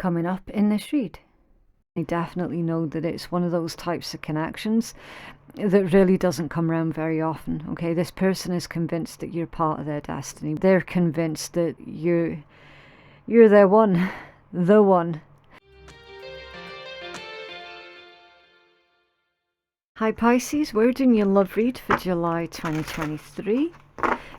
coming up in this read. I definitely know that it's one of those types of connections that really doesn't come around very often. Okay, this person is convinced that you're part of their destiny. They're convinced that you're their one, the one. Hi Pisces, we're doing your love read for July 2023.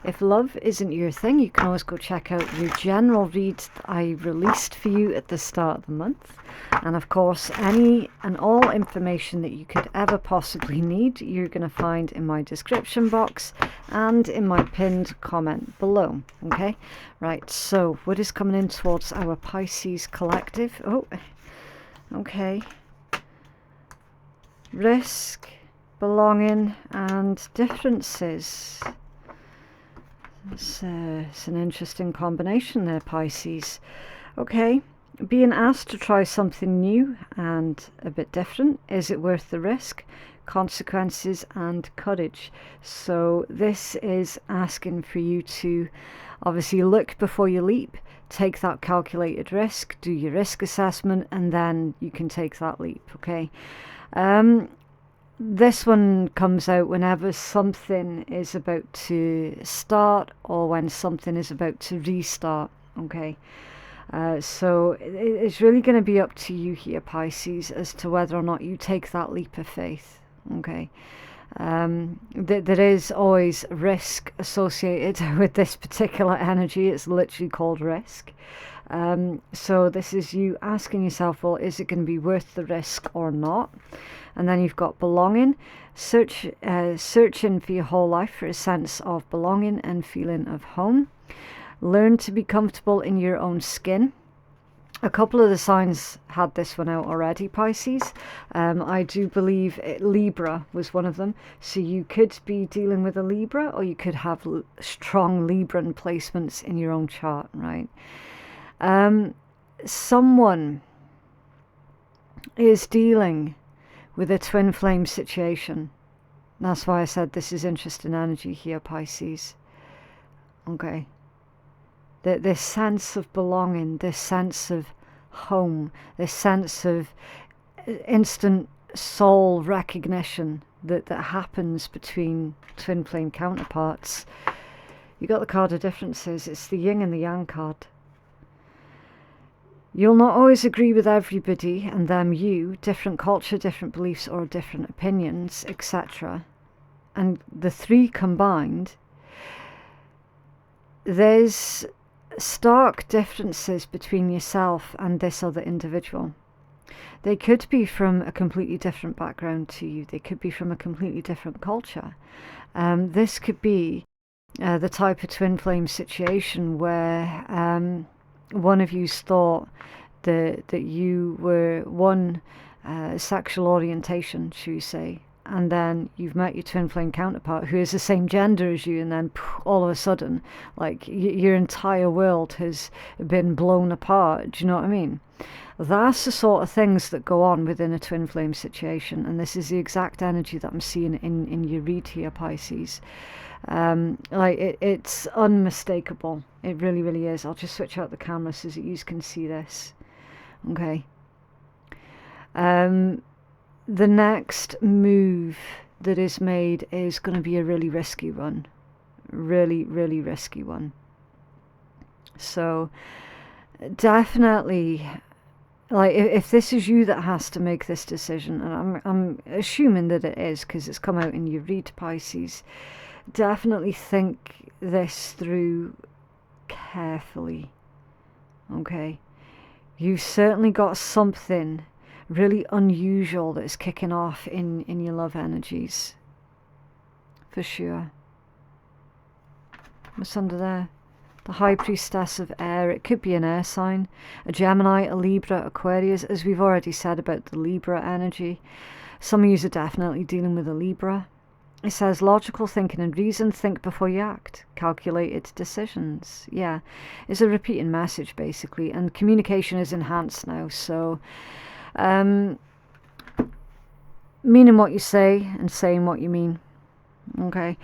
If love isn't your thing, you can always go check out your general read that I released for you at the start of the month. And of course, any and all information that you could ever possibly need, you're going to find in my description box and in my pinned comment below. Okay, right, so what is coming in towards our Pisces collective? Oh, okay. Risk, belonging, and differences. It's an interesting combination there, Pisces. Okay, being asked to try something new and a bit different. Is it worth the risk, consequences, and courage? So this is asking for you to obviously look before you leap, take that calculated risk, do your risk assessment, and then you can take that leap. Okay. This one comes out whenever something is about to start or when something is about to restart. Okay, so it's really going to be up to you here, Pisces, as to whether or not you take that leap of faith. Okay, there is always risk associated with this particular energy. It's literally called risk. So this is you asking yourself, well, is it going to be worth the risk or not? And then you've got belonging, searching for your whole life for a sense of belonging and feeling of home. Learn to be comfortable in your own skin. A couple of the signs had this one out already, Pisces. I do believe Libra was one of them. So you could be dealing with a Libra, or you could have strong Libran placements in your own chart, right? Someone is dealing with a twin flame situation. That's why I said this is interesting energy here, Pisces. Okay. This sense of belonging, this sense of home, this sense of instant soul recognition that happens between twin flame counterparts. You got the card of differences. It's the yin and the yang card. You'll not always agree with everybody and them, you, different culture, different beliefs, or different opinions, etc. And the three combined, there's stark differences between yourself and this other individual. They could be from a completely different background to you. They could be from a completely different culture. This could be the type of twin flame situation where one of you's thought that you were one sexual orientation, should we say, and then you've met your twin flame counterpart who is the same gender as you, and then all of a sudden, like, your entire world has been blown apart. Do you know what I mean? That's the sort of things that go on within a twin flame situation, and this is the exact energy that I'm seeing in your read here, Pisces. It's unmistakable. It really, really is. I'll just switch out the camera so that you can see this. Okay. The next move that is made is going to be a really risky one. Really, really risky one. So definitely, like, if this is you that has to make this decision, and I'm assuming that it is because it's come out in your read, Pisces, definitely think this through carefully. Okay, you've certainly got something really unusual that's kicking off in your love energies, for sure. What's under there? The High Priestess of Air. It could be an air sign, a Gemini, a Libra, Aquarius, as we've already said about the Libra energy. Some of you are definitely dealing with a Libra. It says logical thinking and reason, think before you act, calculated decisions. Yeah, it's a repeating message basically, and communication is enhanced now. So, meaning what you say and saying what you mean. Okay,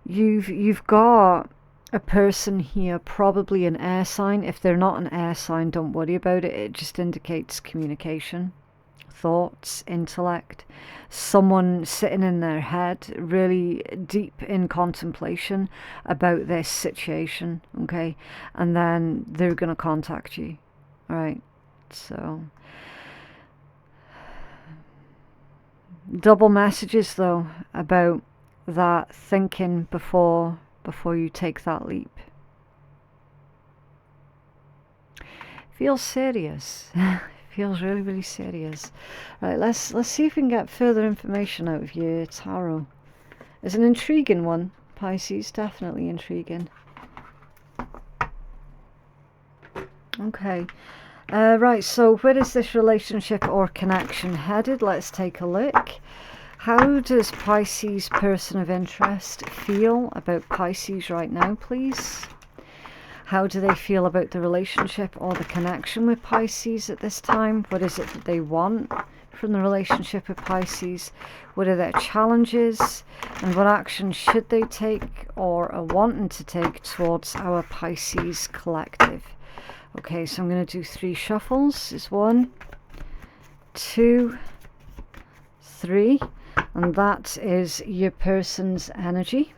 you've got a person here, probably an air sign. If they're not an air sign, don't worry about it. It just indicates communication, thoughts, intellect. Someone sitting in their head, really deep in contemplation about this situation, okay? And then they're going to contact you, all right? So, double messages, though, about that thinking before you take that leap. Feels serious. Feels really, really serious. Right, let's see if we can get further information out of your tarot. It's an intriguing one, Pisces, definitely intriguing. Okay. Right, so where is this relationship or connection headed? Let's take a look. How does Pisces person of interest feel about Pisces right now, please? How do they feel about the relationship or the connection with Pisces at this time? What is it that they want from the relationship with Pisces? What are their challenges? And what action should they take or are wanting to take towards our Pisces collective? Okay, so I'm going to do 3 shuffles. It's 1, 2, 3. And that is your person's energy.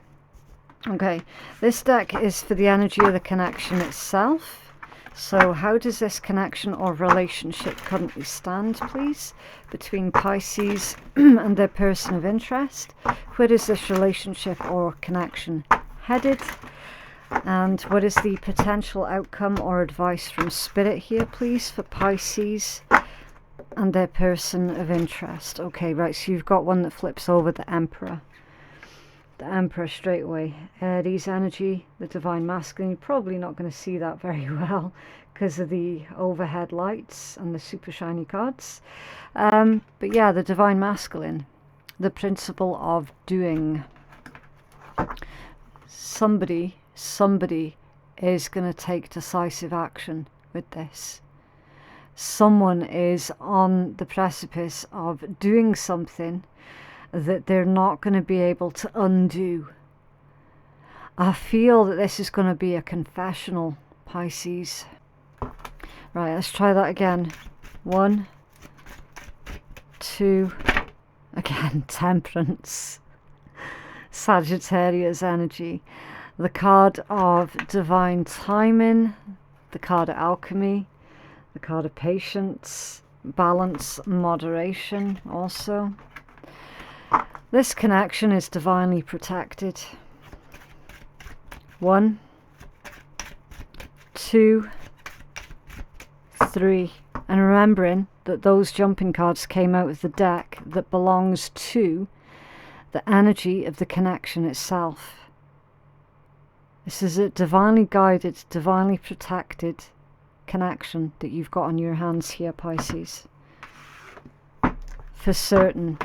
Okay, this deck is for the energy of the connection itself. So how does this connection or relationship currently stand, please, between Pisces and their person of interest? Where is this relationship or connection headed? And what is the potential outcome or advice from Spirit here, please, for Pisces and their person of interest? Okay, right, so you've got one that flips over, the Emperor. The Emperor straight away. Aries energy, the Divine Masculine. You're probably not going to see that very well because of the overhead lights and the super shiny cards. But yeah, the Divine Masculine, the principle of doing. Somebody is going to take decisive action with this. Someone is on the precipice of doing something that they're not going to be able to undo. I feel that this is going to be a confessional, Pisces. Right, let's try that again. 1, 2, again, Temperance. Sagittarius energy. The card of divine timing, the card of alchemy, the card of patience, balance, moderation also. This connection is divinely protected. 1, 2, 3. And remembering that those jumping cards came out of the deck that belongs to the energy of the connection itself. This is a divinely guided, divinely protected connection that you've got on your hands here, Pisces. For certain.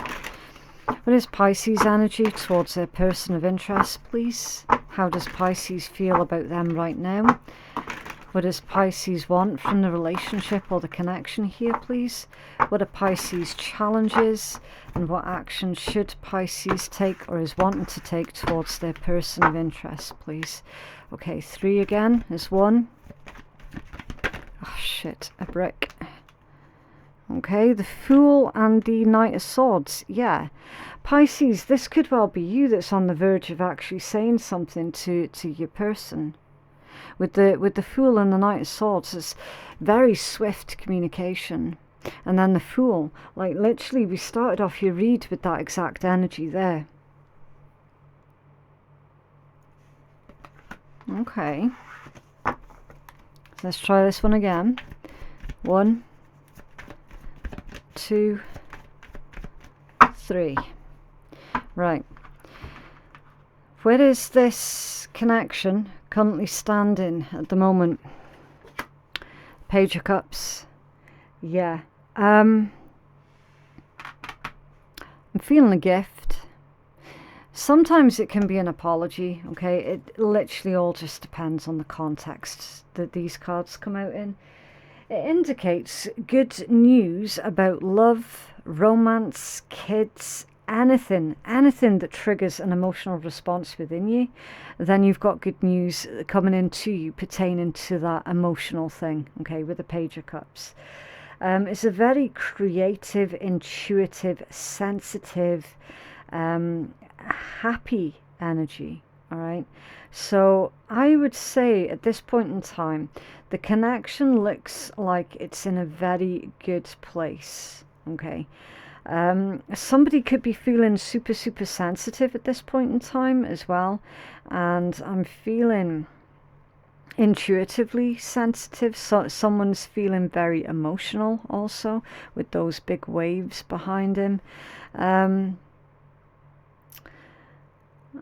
What is Pisces energy towards their person of interest, please? How does Pisces feel about them right now? What does Pisces want from the relationship or the connection here, please? What are Pisces' challenges? And what action should Pisces take or is wanting to take towards their person of interest, please? Okay, 3 again is 1. Oh shit, a brick. Okay, the Fool and the Knight of Swords. Yeah, Pisces, this could well be you that's on the verge of actually saying something to your person. With the Fool and the Knight of Swords, it's very swift communication. And then the Fool, like literally we started off your read with that exact energy there. Okay. Let's try this one again. 1, 2, 3. Right. Where is this connection currently standing at the moment? Page of Cups. Yeah. I'm feeling a gift. Sometimes it can be an apology, okay? It literally all just depends on the context that these cards come out in. It indicates good news about love, romance, kids, anything that triggers an emotional response within you, then you've got good news coming into you pertaining to that emotional thing, okay, with the Page of Cups. It's a very creative, intuitive, sensitive, happy energy, all right? So I would say at this point in time, the connection looks like it's in a very good place, okay? Somebody could be feeling super, super sensitive at this point in time as well. And I'm feeling intuitively sensitive. So someone's feeling very emotional also with those big waves behind him.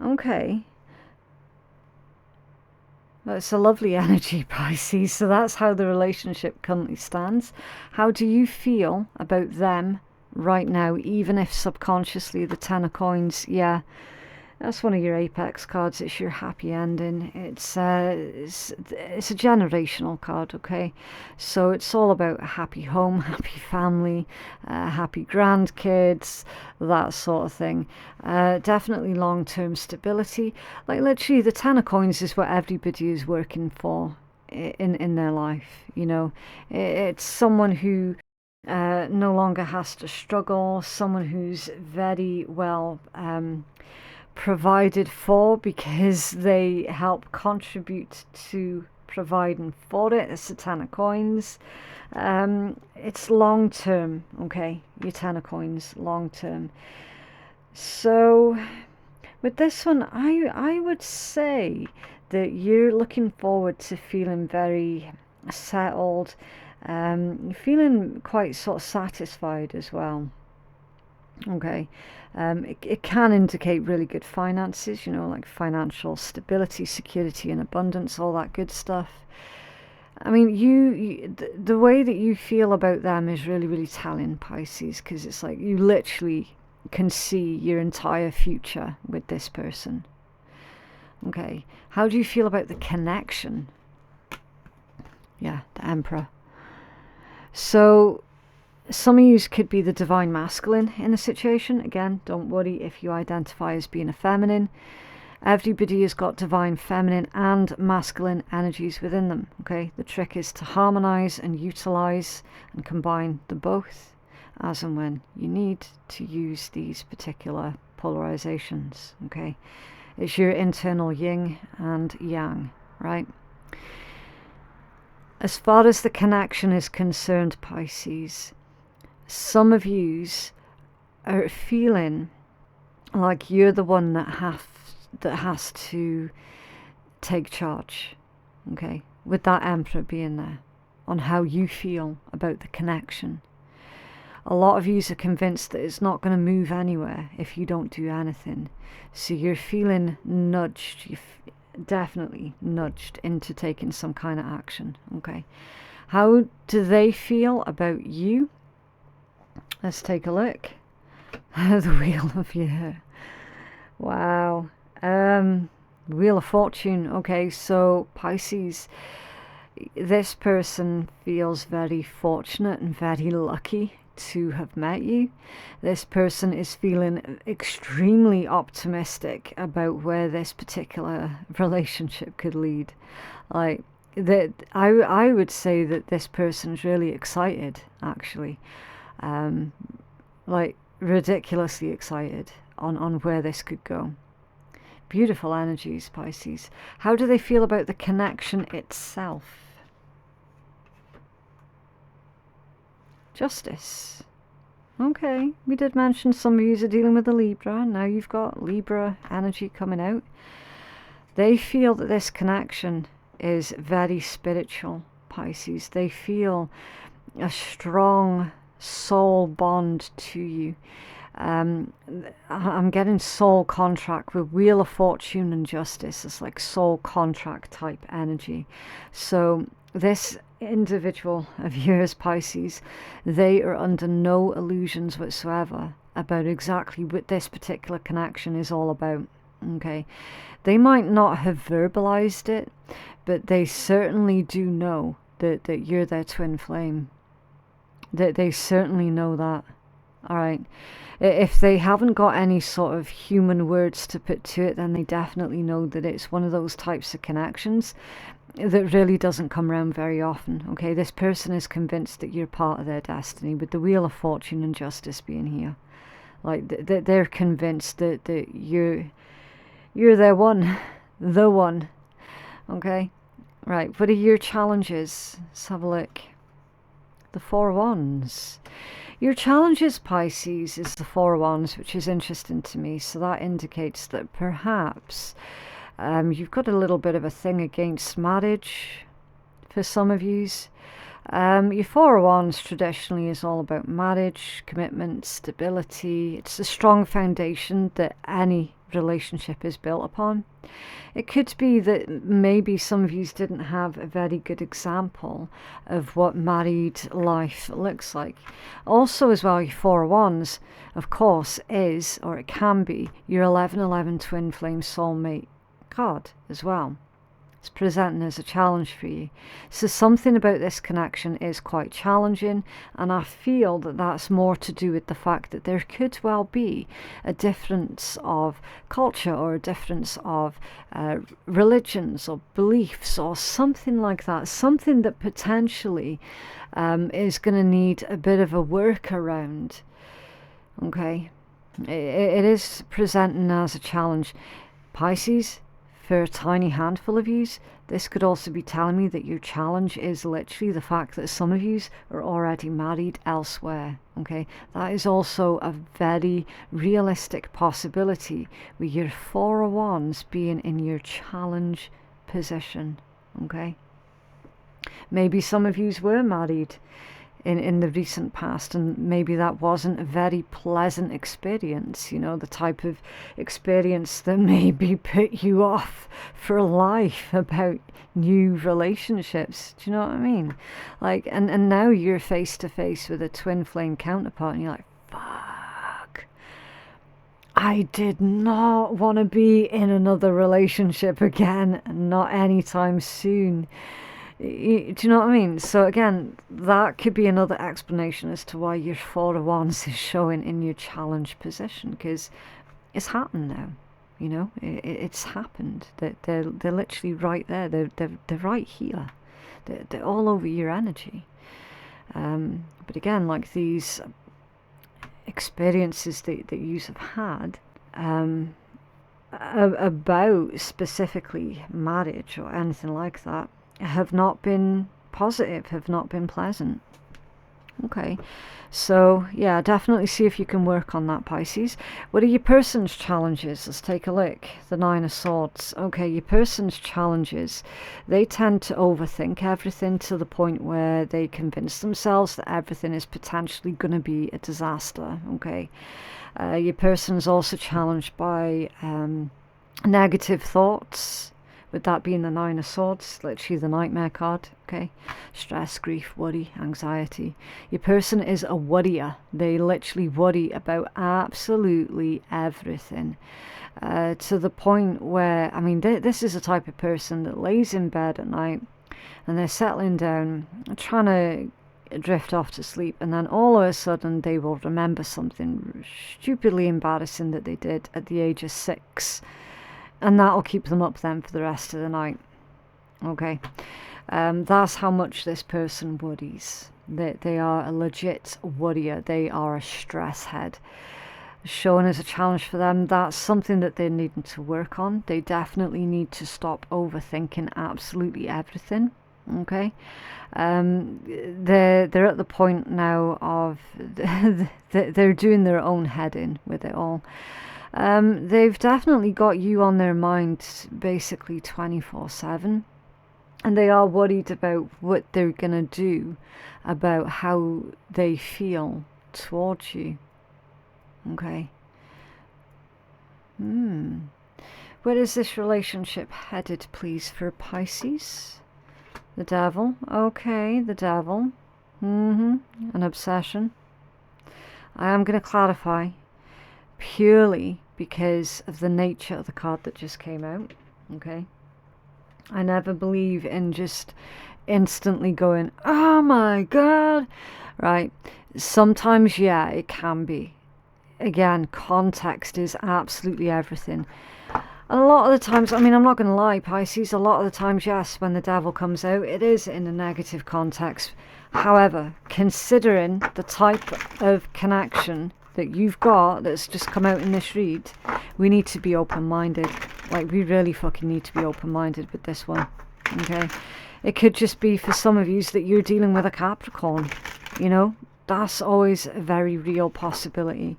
Okay. It's a lovely energy, Pisces. So that's how the relationship currently stands. How do you feel about them right now, even if subconsciously? The Ten of Coins, yeah, that's one of your apex cards. It's your happy ending. It's a generational card, okay? So it's all about a happy home, happy family, happy grandkids, that sort of thing. Definitely long-term stability. Like literally, the Ten of Coins is what everybody is working for in their life. You know, it's someone who no longer has to struggle. Someone who's very well provided for because they help contribute to providing for it. It's the Ten of Coins. It's long term, okay? Your Ten of Coins, long term. So with this one, I would say that you're looking forward to feeling very settled. You're feeling quite sort of satisfied as well. Okay, it can indicate really good finances, you know, like financial stability, security and abundance, all that good stuff. I mean, the way that you feel about them is really, really telling, Pisces, because it's like you literally can see your entire future with this person. Okay, how do you feel about the connection? Yeah, the Emperor. So some of you could be the divine masculine in the situation. Again, don't worry if you identify as being a feminine. Everybody has got divine feminine and masculine energies within them. Okay, the trick is to harmonize and utilize and combine the both as and when you need to use these particular polarizations. Okay, it's your internal yin and yang, right? As far as the connection is concerned, Pisces, some of yous are feeling like you're the one that has to take charge, okay, with that Emperor being there, on how you feel about the connection. A lot of yous are convinced that it's not going to move anywhere if you don't do anything. So you're feeling nudged, definitely nudged into taking some kind of action, okay? How do they feel about you? Let's take a look. The Wheel of Year. Wow. Wheel of Fortune. Okay, so Pisces, this person feels very fortunate and very lucky to have met you. This person is feeling extremely optimistic about where this particular relationship could lead. Like that, I would say that this person's really excited, actually. Like ridiculously excited on where this could go. Beautiful energies, Pisces. How do they feel about the connection itself? Justice. Okay, we did mention some of you are dealing with a Libra. Now you've got Libra energy coming out. They feel that this connection is very spiritual, Pisces. They feel a strong soul bond to you. I'm getting soul contract with Wheel of Fortune and Justice. It's like soul contract type energy. So this individual of yours, Pisces, they are under no illusions whatsoever about exactly what this particular connection is all about. Okay, they might not have verbalized it, but they certainly do know that you're their twin flame. That they certainly know that. All right. If they haven't got any sort of human words to put to it, then they definitely know that it's one of those types of connections that really doesn't come around very often. Okay, this person is convinced that you're part of their destiny, with the Wheel of Fortune and Justice being here. Like they're convinced that you're their one, the one. Okay, right. What are your challenges? Let's have a look. The Four of Wands. Your challenges, Pisces, is the Four of Wands, which is interesting to me. So that indicates that perhaps you've got a little bit of a thing against marriage for some of yous. Your Four of Wands traditionally is all about marriage, commitment, stability. It's the strong foundation that any relationship is built upon. It could be that maybe some of you didn't have a very good example of what married life looks like. Also as well, your Four of Wands, of course, is, or it can be, your 1111 twin flame soulmate card as well. It's presenting as a challenge for you. So something about this connection is quite challenging, and I feel that that's more to do with the fact that there could well be a difference of culture or a difference of religions or beliefs or something like that, something that potentially is going to need a bit of a workaround. Okay, it is presenting as a challenge. Pisces, for a tiny handful of yous, this could also be telling me that your challenge is literally the fact that some of yous are already married elsewhere. Okay, that is also a very realistic possibility, with your Four of Wands being in your challenge position. Okay, maybe some of yous were married in the recent past, and maybe that wasn't a very pleasant experience, you know, the type of experience that maybe put you off for life about new relationships. Do you know what I mean? Like, and now you're face to face with a twin flame counterpart, and you're like, fuck, I did not want to be in another relationship again, not anytime soon. Do you know what I mean? So again, that could be another explanation as to why your Four of Wands is showing in your challenge position, because it's happened now. You know, it's happened. They're literally right there. They're right here. They're all over your energy. But again, like these experiences that you have had about specifically marriage or anything like that, have not been positive, have not been pleasant. Okay, so yeah, definitely see if you can work on that, Pisces. What are your person's challenges? Let's take a look. The Nine of Swords. Okay, your person's challenges, they tend to overthink everything to the point where they convince themselves that everything is potentially going to be a disaster. Okay, your person's also challenged by negative thoughts, with that being the Nine of Swords, literally the nightmare card. Okay, stress, grief, worry, anxiety. Your person is a worrier. They literally worry about absolutely everything, to the point where, I mean, this is a type of person that lays in bed at night and they're settling down, trying to drift off to sleep, and then all of a sudden they will remember something stupidly embarrassing that they did at the age of 6. And that'll keep them up then for the rest of the night. Okay, that's how much this person worries. They are a legit worrier. They are a stress head. Showing as a challenge for them, that's something that they're needing to work on. They definitely need to stop overthinking absolutely everything. Okay, they're at the point now of they're doing their own head in with it all. They've definitely got you on their mind basically 24/7, and they are worried about what they're gonna do about how they feel towards you. Okay. Where is this relationship headed, please, for Pisces? The Devil. Okay, the Devil. An obsession. I am going to clarify, purely because of the nature of the card that just came out. Okay, I never believe in just instantly going, oh my God, right? Sometimes, yeah, it can be. Again, context is absolutely everything. And a lot of the times, I mean, I'm not going to lie, Pisces, a lot of the times, yes, when the devil comes out, it is in a negative context. However, considering the type of connection that you've got that's just come out in this read, we need to be open-minded. Like, we really fucking need to be open-minded with this one, okay? It could just be for some of you that you're dealing with a Capricorn, you know? That's always a very real possibility.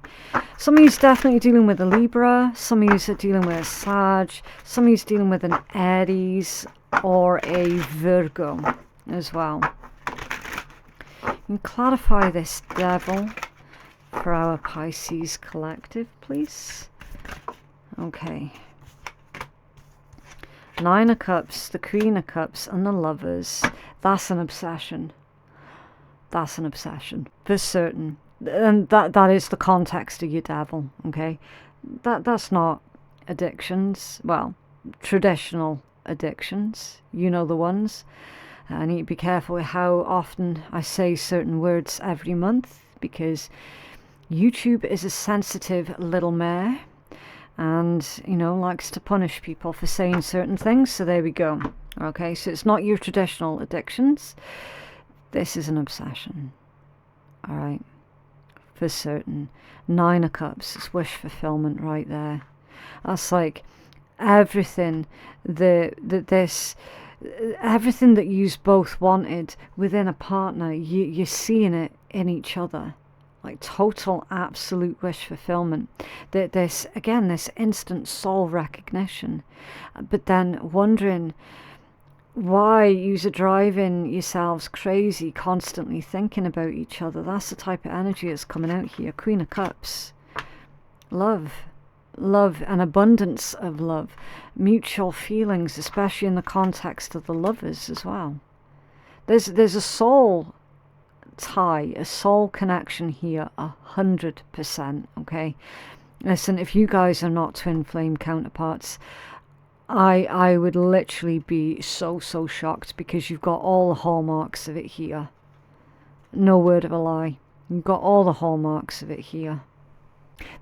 Some of you definitely dealing with a Libra, some of you are dealing with a Sag, some of you dealing with an Aries or a Virgo as well. And clarify this devil for our Pisces collective, please. Okay. Nine of Cups, the Queen of Cups, and the Lovers. That's an obsession. That's an obsession, for certain. And that is the context of your devil, okay? That's not addictions. Well, traditional addictions. You know the ones. I need to be careful with how often I say certain words every month, because YouTube is a sensitive little mare and, you know, likes to punish people for saying certain things. So there we go. Okay, so it's not your traditional addictions. This is an obsession. All right, for certain. Nine of Cups, it's wish fulfillment right there. That's like everything everything that you both wanted within a partner, you're seeing it in each other. Like total, absolute wish fulfillment. This instant soul recognition. But then wondering why you're driving yourselves crazy, constantly thinking about each other. That's the type of energy that's coming out here. Queen of Cups. Love and abundance of love. Mutual feelings, especially in the context of the Lovers as well. There's a soul tie, a soul connection here, 100%, okay? Listen, if you guys are not twin flame counterparts, I would literally be so shocked, because you've got all the hallmarks of it here. No word of a lie. You've got all the hallmarks of it here.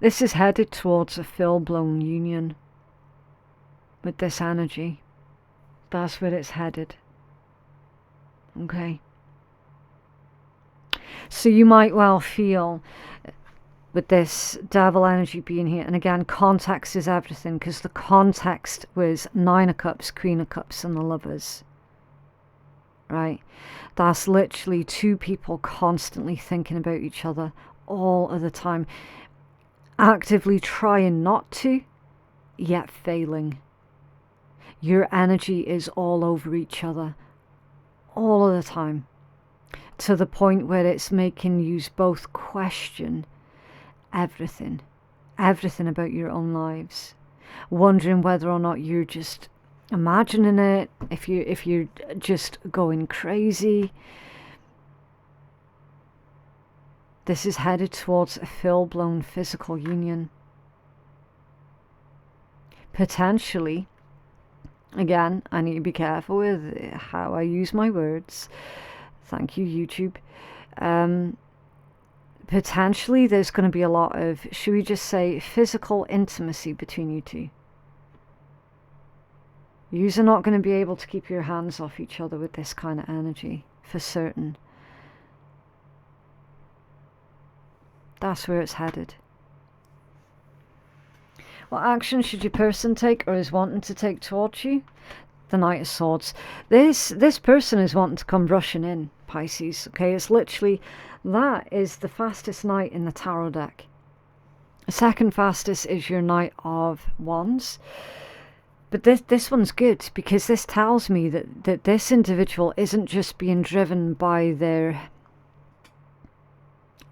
This is headed towards a full-blown union with this energy. That's where it's headed. Okay. So you might well feel, with this devil energy being here, and again, context is everything, because the context was Nine of Cups, Queen of Cups, and the Lovers. Right? That's literally two people constantly thinking about each other all of the time. Actively trying not to, yet failing. Your energy is all over each other all of the time, to the point where it's making you both question everything about your own lives, wondering whether or not you're just imagining it, if you're just going crazy. This is headed towards a full-blown physical union. Potentially, again, I need to be careful with how I use my words. Thank you, YouTube. Potentially, there's going to be a lot of, should we just say, physical intimacy between you two. Yous are not going to be able to keep your hands off each other with this kind of energy, for certain. That's where it's headed. What action should your person take, or is wanting to take towards you? The Knight of Swords. This person is wanting to come rushing in, Pisces. Okay, it's literally, that is the fastest knight in the tarot deck. The second fastest is your Knight of Wands. But this one's good, because this tells me that this individual isn't just being driven by their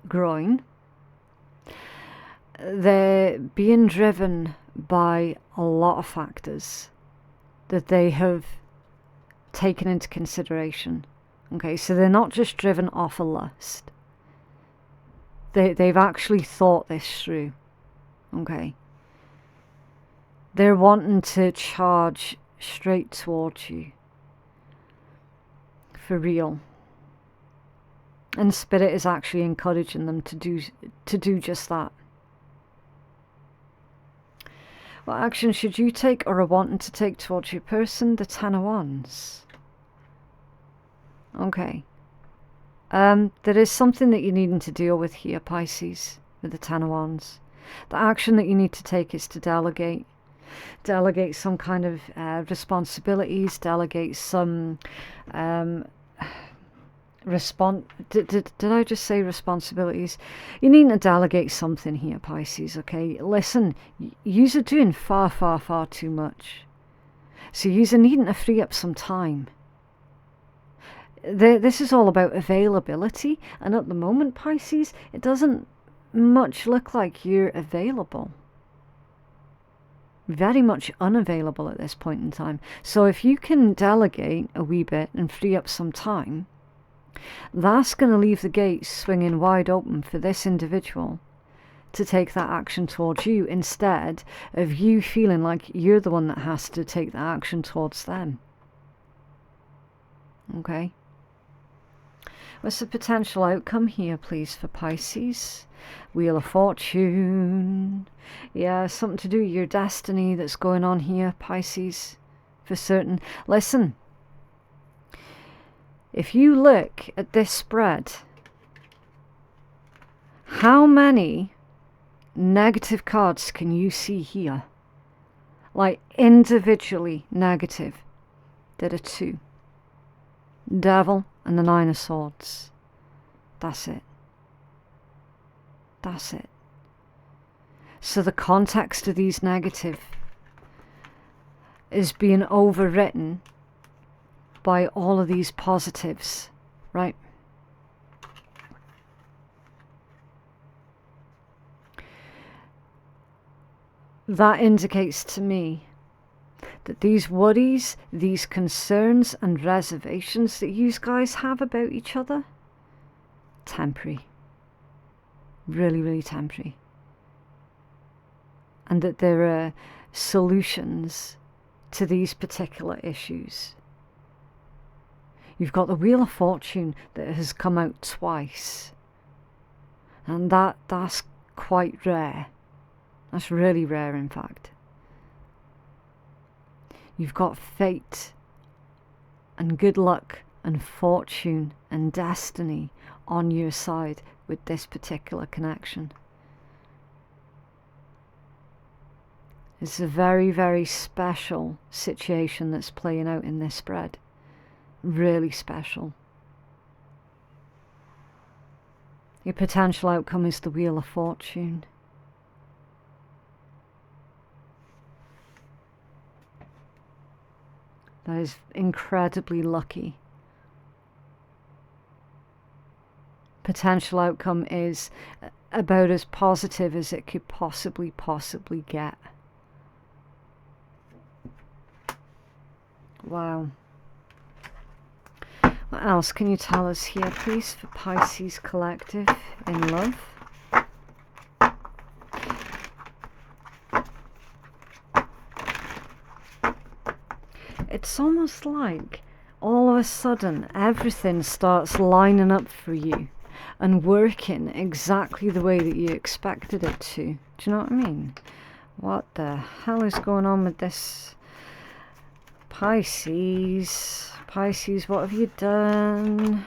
groin. They're being driven by a lot of factors that they have taken into consideration. Okay, so they're not just driven off a lust. They've actually thought this through. Okay. They're wanting to charge straight towards you. for real. And Spirit is actually encouraging them to do just that. What action should you take or are wanting to take towards your person? The Ten of Wands. Okay. There is something that you're needing to deal with here, Pisces, with the Ten of Wands. The action that you need to take is to delegate. Delegate some kind of responsibilities, delegate some did I just say responsibilities? You need to delegate something here, Pisces, okay? Listen, yous are doing far, far, far too much. So yous are needing to free up some time. This is all about availability, and at the moment, Pisces, it doesn't much look like you're available. Very much unavailable at this point in time. So if you can delegate a wee bit and free up some time, that's going to leave the gates swinging wide open for this individual to take that action towards you, instead of you feeling like you're the one that has to take the action towards them. Okay? What's the potential outcome here, please, for Pisces? Wheel of Fortune. Yeah, something to do with your destiny that's going on here, Pisces, for certain. Listen, if you look at this spread, how many negative cards can you see here? Like individually negative. There are 2. Devil and the 9 of Swords. That's it. That's it. So the context of these negative is being overwritten by all of these positives, right? That indicates to me that these worries, these concerns and reservations that you guys have about each other, temporary. Really, really temporary. And that there are solutions to these particular issues. You've got the Wheel of Fortune that has come out twice. And that's quite rare. That's really rare, in fact. You've got fate and good luck and fortune and destiny on your side with this particular connection. It's a very, very special situation that's playing out in this spread. Really special. Your potential outcome is the Wheel of Fortune. That is incredibly lucky. Potential outcome is about as positive as it could possibly get. Wow. What else can you tell us here, please, for Pisces Collective in love? It's almost like all of a sudden everything starts lining up for you and working exactly the way that you expected it to. Do you know what I mean? What the hell is going on with this? Pisces, what have you done?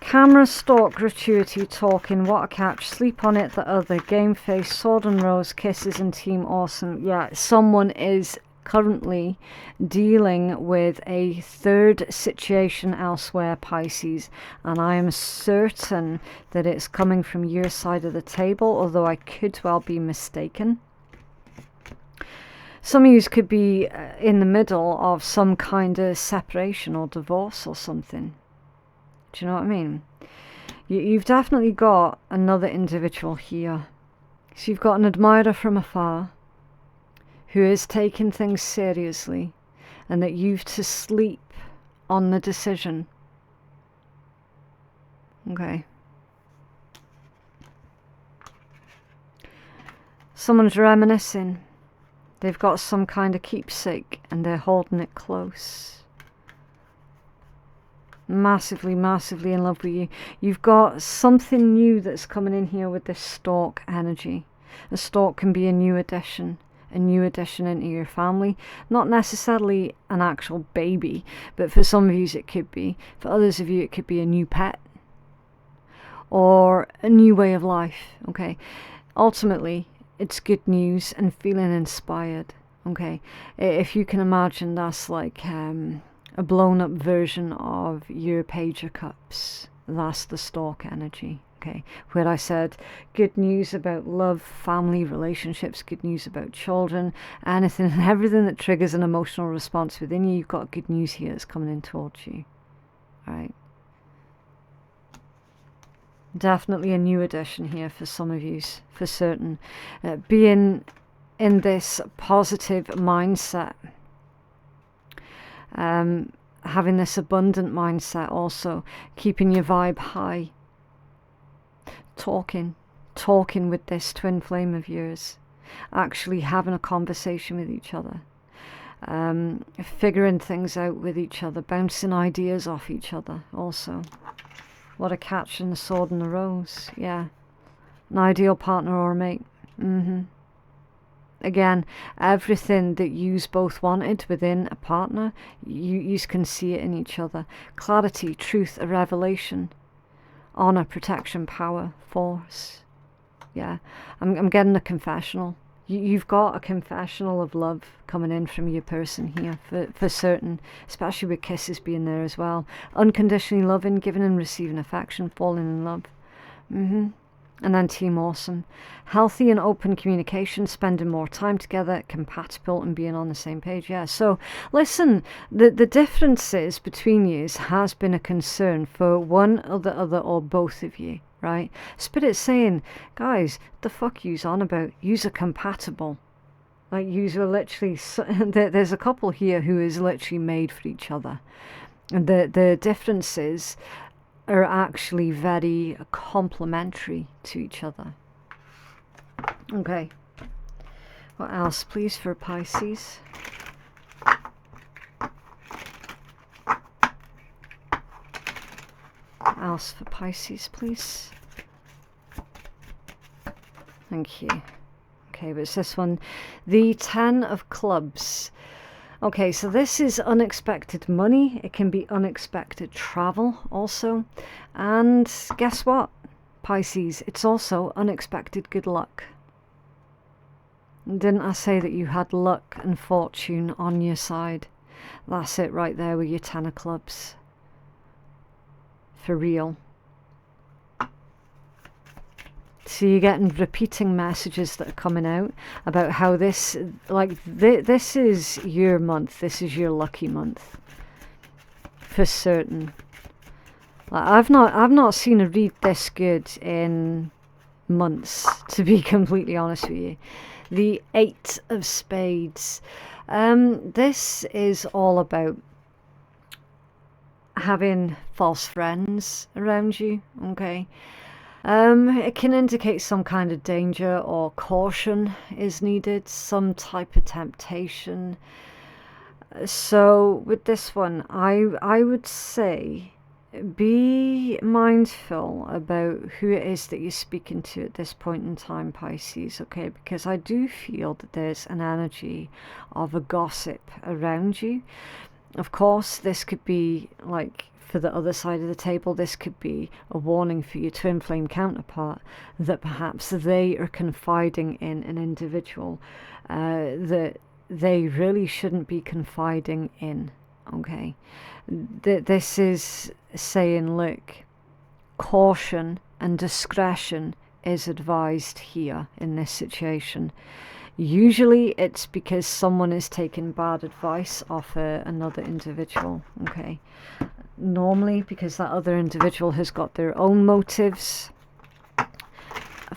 Camera, stalk, gratuity, talking, what a catch, sleep on it, the other, game face, sword and rose, kisses and team awesome. Yeah, someone is currently dealing with a third situation elsewhere, Pisces, and I am certain that it's coming from your side of the table, although I could well be mistaken. Some of you could be in the middle of some kind of separation or divorce or something. Do you know what I mean? You've definitely got another individual here. So you've got an admirer from afar who is taking things seriously, and that you've to sleep on the decision. Okay. Someone's reminiscing. They've got some kind of keepsake and they're holding it close. What else can you tell us here, please, for Pisces Collective in love? What else can you tell us here, please, for Pisces Collective in love? Someone's reminiscing. They've got some kind of keepsake and they're holding it close. What else can you tell us here, please, for Pisces Collective in love? Someone's reminiscing. They've got some kind of keepsake and they're holding it close. Massively, massively in love with you. You've got something new that's coming in here with this stork energy. A stork can be a new addition into your family. Not necessarily an actual baby, but for some of you it could be. For others of you it could be a new pet or a new way of life, okay? Ultimately, it's good news and feeling inspired, okay? If you can imagine, that's like a blown up version of your Page of Cups. That's the stork energy, okay? Where I said good news about love, family, relationships, good news about children, anything and everything that triggers an emotional response within you, you've got good news here that's coming in towards you, all right? Definitely a new addition here for some of you, for certain. Being in this positive mindset. Having this abundant mindset also. Keeping your vibe high. Talking with this twin flame of yours. Actually having a conversation with each other. Figuring things out with each other. Bouncing ideas off each other also. What a catch in the sword and the rose. Yeah. An ideal partner or a mate. Again, everything that yous both wanted within a partner, yous can see it in each other. Clarity, truth, a revelation. Honor, protection, power, force. Yeah. I'm getting a confessional. You've got a confessional of love coming in from your person here, for certain, especially with kisses being there as well. Unconditionally loving, giving and receiving affection, falling in love. And then team awesome. Healthy and open communication, spending more time together, compatible and being on the same page. Yeah, so listen, the differences between you has been a concern for one or the other or both of you. Right? Spirit's saying, guys, the fuck yous on about? Yous are compatible. Like, yous are literally... There's a couple here who is literally made for each other. And the differences are actually very complementary to each other. Okay. What else, please, for Pisces? Else for Pisces, please. Thank you. Okay, but it's this one. The 10 of Clubs. Okay, so this is unexpected money. It can be unexpected travel also. And guess what, Pisces? It's also unexpected good luck. Didn't I say that you had luck and fortune on your side? That's it right there with your 10 of Clubs. For real. So you're getting repeating messages that are coming out about how this, like, this is your month. This is your lucky month. For certain. Like, I've not seen a read this good in months, to be completely honest with you. The 8 of Spades. This is all about having false friends around you, okay? It can indicate some kind of danger or caution is needed, some type of temptation. So with this one, I would say be mindful about who it is that you're speaking to at this point in time, Pisces, okay? Because I do feel that there's an energy of a gossip around you. Of course, this could be, like, for the other side of the table, this could be a warning for your twin flame counterpart that perhaps they are confiding in an individual that they really shouldn't be confiding in, okay? This is saying, look, caution and discretion is advised here in this situation. Usually it's because someone is taking bad advice off another individual, okay? Normally because that other individual has got their own motives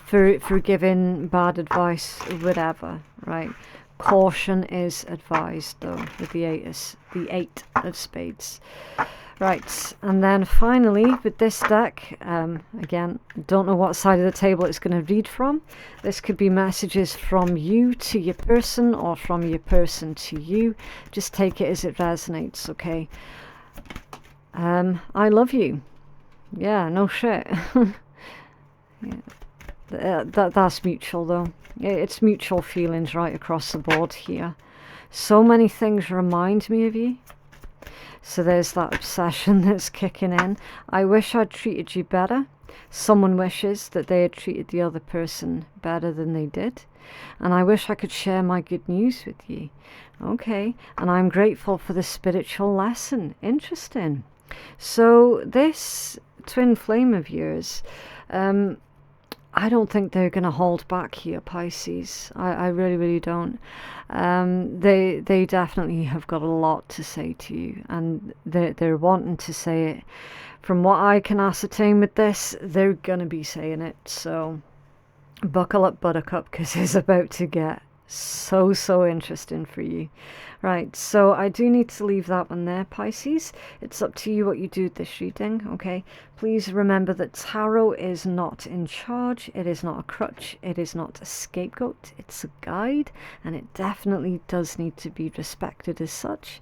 for giving bad advice, whatever, right? Caution is advised, though, with the 8 of Spades. Right, and then finally, with this deck, again, don't know what side of the table it's going to read from. This could be messages from you to your person or from your person to you. Just take it as it resonates, okay? I love you. Yeah, no shit. Yeah. That's mutual though. It's mutual feelings right across the board here. So many things remind me of you. So there's that obsession that's kicking in. I wish I'd treated you better. Someone wishes that they had treated the other person better than they did. And I wish I could share my good news with you. Okay, and I'm grateful for the spiritual lesson. Interesting. So this twin flame of yours, I don't think they're going to hold back here, Pisces. I really, really don't. They definitely have got a lot to say to you, and they're wanting to say it. From what I can ascertain with this, they're going to be saying it. So buckle up, Buttercup, because it's about to get so interesting for you. Right, so I do need to leave that one there, Pisces. It's up to you what you do with this reading, okay? Please remember that tarot is not in charge. It is not a crutch. It is not a scapegoat. It's a guide, and it definitely does need to be respected as such.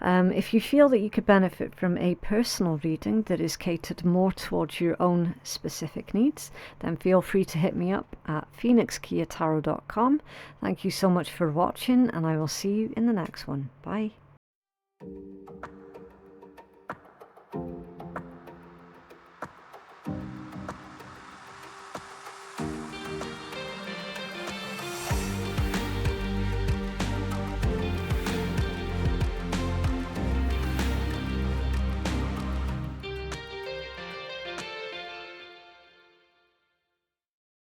If you feel that you could benefit from a personal reading that is catered more towards your own specific needs, then feel free to hit me up at phoenixkeiatarot.com. Thank you so much for watching, and I will see you in the next one. Bye.